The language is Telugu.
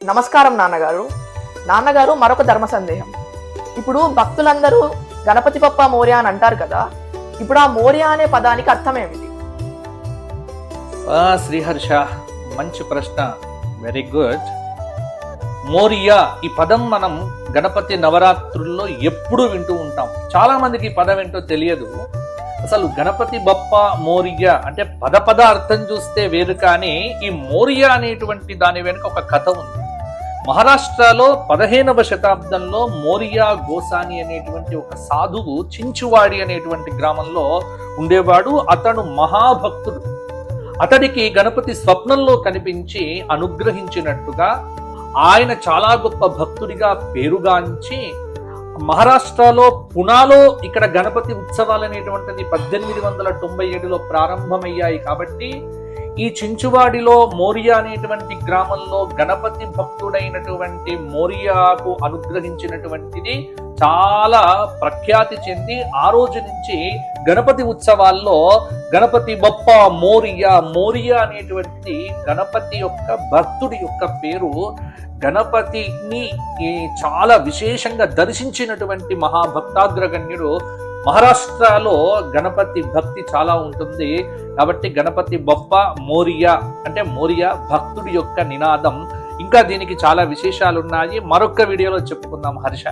నమస్కారం నాన్నగారు మరొక ధర్మ సందేహం. ఇప్పుడు భక్తులందరూ గణపతి బప్ప మోర్య అని అంటారు కదా, ఇప్పుడు ఆ మోర్య అనే పదానికి అర్థం ఏమిటి? శ్రీహర్ష, మంచి ప్రశ్న, వెరీ గుడ్. మోరియా ఈ పదం మనం గణపతి నవరాత్రుల్లో ఎప్పుడూ వింటూ ఉంటాం. చాలా మందికి ఈ పదం ఏంటో తెలియదు. అసలు గణపతి బప్ప మోరియా అంటే పద అర్థం చూస్తే వేరు, కానీ ఈ మోరియా అనేటువంటి దాని వెనుక ఒక కథ ఉంది. మహారాష్ట్రలో 15వ శతాబ్దంలో మోరియా గోసాని అనేటువంటి ఒక సాధువు చించువాడి అనేటువంటి గ్రామంలో ఉండేవాడు. అతను మహాభక్తుడు. అతడికి గణపతి స్వప్నంలో కనిపించి అనుగ్రహించినట్టుగా ఆయన చాలా గొప్ప భక్తుడిగా పేరుగాంచి మహారాష్ట్రలో పునాలో ఇక్కడ గణపతి ఉత్సవాలు అనేటువంటిది 1897లో ప్రారంభమయ్యాయి. కాబట్టి ఈ చించువాడిలో మోరియా అనేటువంటి గ్రామంలో గణపతి భక్తుడైనటువంటి మోరియాకు అనుగ్రహించినటువంటిది చాలా ప్రఖ్యాతి చెంది ఆ రోజు నుంచి గణపతి ఉత్సవాల్లో గణపతి బప్ప మోరియా అనేటువంటి గణపతి యొక్క భక్తుడి యొక్క పేరు. గణపతిని చాలా విశేషంగా దర్శించినటువంటి మహాభక్తాగ్రగణ్యుడు. మహారాష్ట్రలో గణపతి భక్తి చాలా ఉంటుంది కాబట్టి గణపతి బప్ప మోరియా అంటే మోరియా భక్తుడి యొక్క నినాదం. ఇంకా దీనికి చాలా విశేషాలు ఉన్నాయి, మరొక వీడియోలో చెప్పుకుందాం హర్ష.